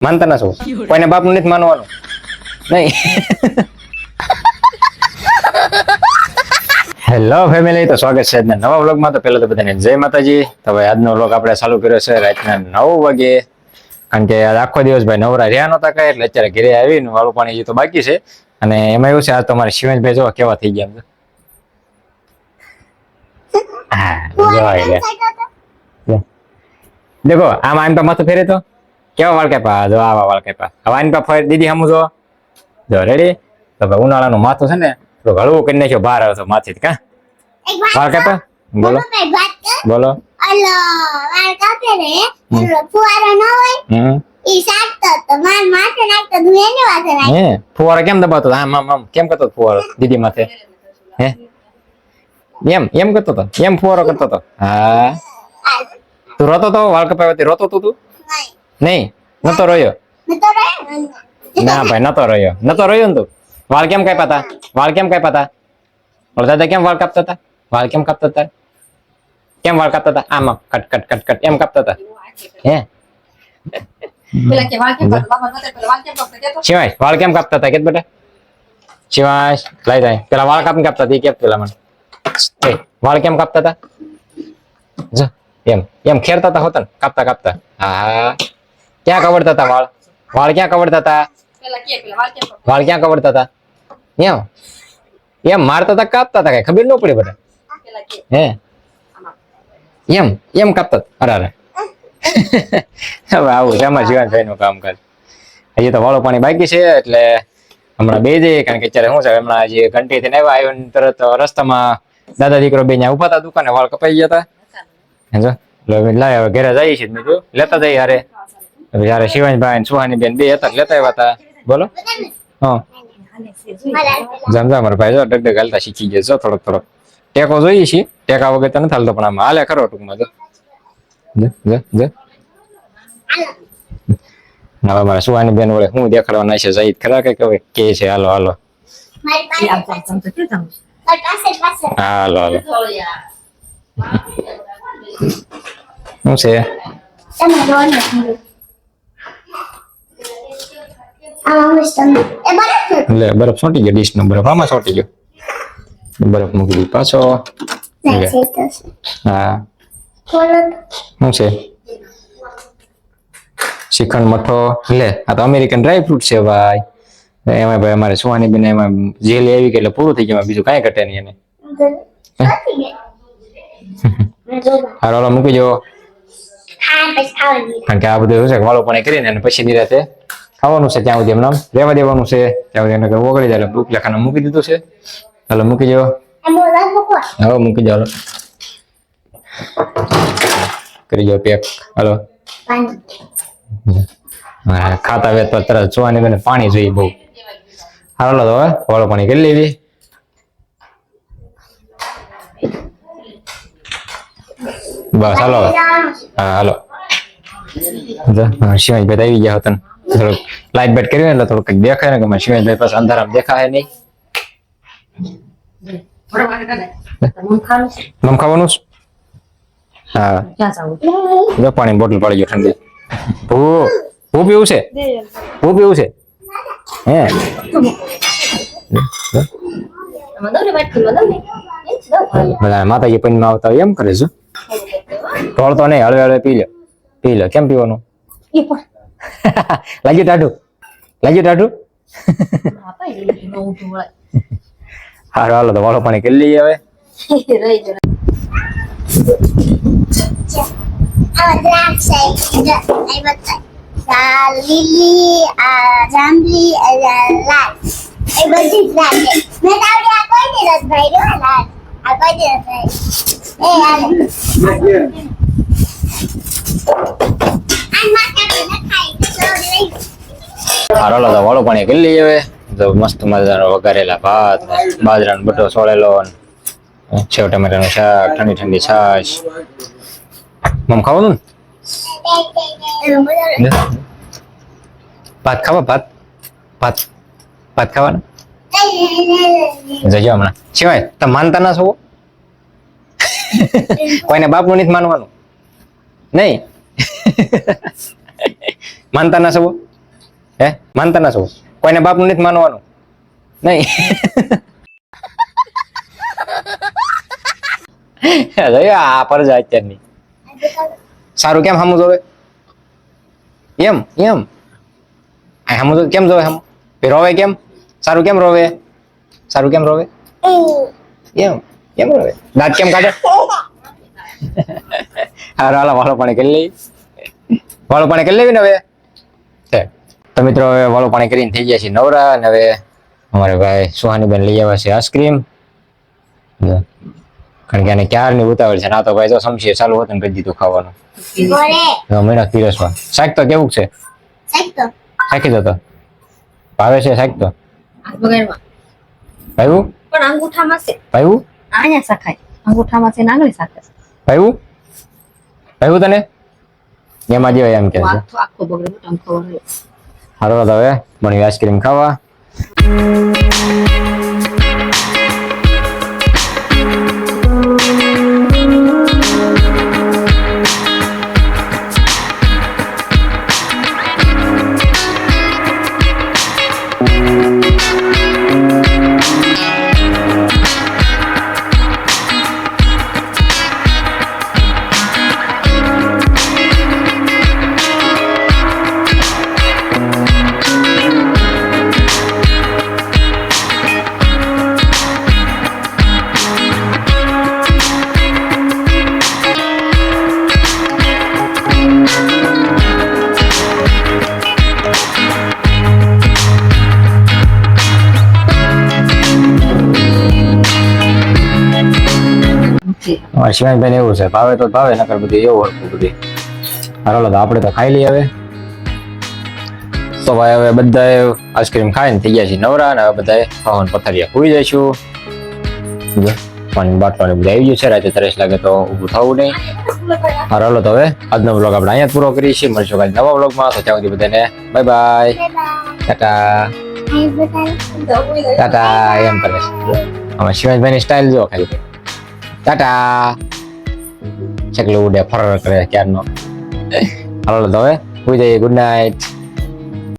માનતા ના છો કોઈને બાપનું નથી માનવાનું નહીં. હેલો ફેમિલી, તો સ્વાગત છે આજના નવા વ્લોગમાં. તો પહેલા તો બધાને જય માતાજી. તો ભાઈ આજનો વ્લોગ આપણે ચાલુ કર્યો છે રાતના 9 વાગે, કારણ કે આખો દિવસ ભાઈ નવરા રહ્યા નહોતા કઈ, એટલે અત્યારે ઘરે આવીને વાળું પાણી તો બાકી છે. અને એમાં એવું છે, આજ તમારે શિવેશભાઈ જો કેવા થઈ ગયા. દેખો આમ આમ તો માથું ફેરે તો કેવા વાળ કાપ્યા, જો આવા વાળ કાપ્યા. હવે આની પા દીદી સામું જો રેડી. તો ભાઈ ઉનાળાનું માથું છે ને તો હળવું કરી નાખ્યો, બહાર આવતો માથી કા વાળ કાપ્યા. બોલો બોલો. વાળ કાપે ને ફુવારો ન હોય ઈ સાટતો તો માર માથે નાખતો હું એને વાગે નાખ. હે ફુવારો કેમ દબાતો? આમ આમ આમ કેમ કરતો ફુવારો દીદી માથે? હે એમ કરતો તો? એમ ફુવારો કરતો તો? હા તું રોતો તો વાળ કપાવતી? રોતો તો તું? નહીં નતો રોયો? ના ભાઈ નતો રોયો ને તું. વાળ કેમ કાપ્યા હતા? વાળ કેમ કાપ્યા હતા? ઓલા દાદા કેમ વાળ કાપતા હતા? વાળ કેમ કાપતા હતા? કેમ વાળ કાપતા હતા? આમ કટ કટ કટ કટ એમ કાપતા હતા? હે શિવાય વાળ કેમ કાપતા હતા? કે બેટા શિવાય લઈ જાય પેલા વાળ કાપતા હતા કે પેલા મને વાળ કેમ કાપતા હતા? જો એમ એમ ખેરતા હતા હોતા ને કાપતા કાપતા. હા ક્યાં કવડતા હતા વાળ? વાળ ક્યાં કવડતા હતા? વાળ ક્યાં કવડતા હતા? એમ મારતા હતા કાપતા હતા? કઈ ખબર ન પડી બધા? હે એમ એમ કાપતા? અરે હવે આવું છે આમાં જીવનભાઈ નું કામકાજ. હજી તો વાળું પાણી બાકી છે, એટલે હમણાં બે જઈએ, કારણ કે અત્યારે શું છે, હમણાં જે ઘંટી થઈને આવ્યો તરત રસ્તામાં દાદા દીકરો બે ત્યાં ઉભા હતા દુકાને, વાળ કપાઈ ગયા હતા. લાય હવે ઘરે જઈએ છીએ, મેં લેતા જઈએ યારે. જયારે શિવાનભાઈ સુહાની બેન બે હતા લેતા આવ્યા હતા. બોલો. હા જામ મારા ભાઈ જો ડગડગ હાલતા શીખી ગયા છો. થોડોક થોડોક ટેકો જોઈએ છીએ, ટેકા વગર તો નથી હાલતો, પણ આમાં હાલે ખરો ટૂંકમાં. હવે મારા સુહાની બેન વડે હું દેખાડવાના છે જઈ ખરા કે કે છે હાલો હાલો હાલો હાલો. શું છે? લે બરફ સોટી ગયો, ડીશ નો બરફ આમાં સોટી ગયો. બરફ મૂકી દી પાછો. હા શું છે? શ્રીખંડ મઠો. લે આ તો અમેરિકન ડ્રાય ફ્રૂટ છે ભાઈ. એમાં ભાઈ અમારે સુહાની બેન એમાં જેલી આવી ગઈ એટલે પૂરું થઈ ગયું, બીજું કાંઈ ઘટે નહીં એને. હારો મૂકી જો, કારણ કે આ બધું શું છે વાળું પાણી કરીને અને પછી નિરાતે ખાવાનું છે. ત્યાં સુધી એમને રહેવા દેવાનું છે, ત્યાં સુધી એને ઓગળી જાય. એટલે ભૂખ લખાને મૂકી દીધું છે. ચાલો મૂકી જો. હવે મૂકી જાઓ, કરી જાઓ પેક. હાલો ખાતા વેત પર તરત જોવાની બેને પાણી જોઈએ બહુ. હાલો તો હવે વાળું પાણી કરી લેવી. બસ હાલો. હા હાલો. શિવાજભાઈ આવી ગયા હતા, થોડુંક લાઈટ બેટ કર્યું એટલે થોડુંક કઈક દેખાય ને કે શિવાજભાઈ પાસે અંધારામાં દેખાય નહીં. મમ ખાવાનું? હા જો પાણી બોટલ પડી ગયો ઠંડી. ભૂ પીવું છે? ભૂ પીવું છે? હે બધા માતાજી પૈનમાં આવતા હોય એમ કરે છે. ઢોળતો નહીં, હળવે હળવે પી લો. કેમ પીવાનું? લાગ્યું ટાઢું? હારું હાલો તો વાળું પાણી કરી લઈએ હવે. લીલી જાંબલી લાલ એ બધી જ રાખે. મેં તાવડી આ કોઈ દિવસ ભાઈ રહ્યો લાલ આ કોઈ દિવસ ભાઈ એ હાલે આ માતા ને ખાઈ તો હાલો તો વાળું પાણી કરી લઈએ હવે. તો મસ્ત મજાનો વઘારેલા ભાત, બાજરાનો બટો સોળેલો, સેવ ટમેટાનું શાક, ઠંડી ઠંડી છાશ. મમ ખાવાનું ને? ભાત ખાવા? ભાત ખાવાના જજો હમણાં. સિવાય તમે માનતા ના છો? કોઈને બાપનું નથી માનવાનું નહીં? માનતા ના છો? હે માનતા ના છો કોઈને બાપનું નથી માનવાનું નહીં જોયું આ પર જાય અત્યારની સારું કેમ સામું જોવે એમ એમ આ સામું તો કેમ જોવે સામું રોવે કેમ સારું કેમ રોવે સારું કેમ રોવે એમ કેમ રોવે દાંત કેમ કાઢે હારો હાલો વાળો પાણી કરી લઈ વાળો પાણી કરી લેવી ને હવે તો મિત્રો હવે વાળો પાણી કરીને થઈ ગયા છે નવરા અને હવે અમારે ભાઈ સુહાનીબેન લઈ આવ્યા છે આઈસ્ક્રીમ કારણ કે આને ક્યારની ઉતાવળ છે ના તો ભાઈ જો સમસીએ ચાલુ હતું ને કરી દીધું ખાવાનું મહિના પીરસમાં શાક તો કેવું છે શાકી દો તો ભાવે છે શાક તો ભાઈવું પણ અંગૂઠામાં છે ભાઈવું અહીંયા સખાય અંગૂઠામાં છે નાંગળી સાથે ભાઈવું ભાઈવું તને એમાં જેવાય એમ કે છે આખો બગડે આમ ખબર હારો તો હવે બની આઈસ્ક્રીમ ખાવા શિવાંશભાઈ એવું છે ભાવે તો ભાવે નકર બધું એવું હરખું બધું હાલો તો આપણે તો ખાઈ લઈએ હવે તો ભાઈ હવે બધાએ આઈસ્ક્રીમ ખાઈને થઈ ગયા છે નવરા અને હવે બધાએ ખાવાનું પથારિયા સુઈ જઈશું પાણી બાટલો ને બધું આવી ગયું છે રાતે તરસ લાગે તો ઊભું થવું નહીં હાલો તો હવે આજનો વ્લોગ આપણે અહીંયા જ પૂરો કરીએ છીએ મળશું કાલે નવા વ્લોગમાં તો ત્યાં સુધી બધાને બાય બાય ટાટા ટાટા એમ કરે છે આમાં શિવાંશભાઈની સ્ટાઇલ જો ખાલી ટાટા ચકલું ઉડે ફર કરે ક્યારનો હાલો તો હવે સુઈ જઈએ ગુડ નાઇટ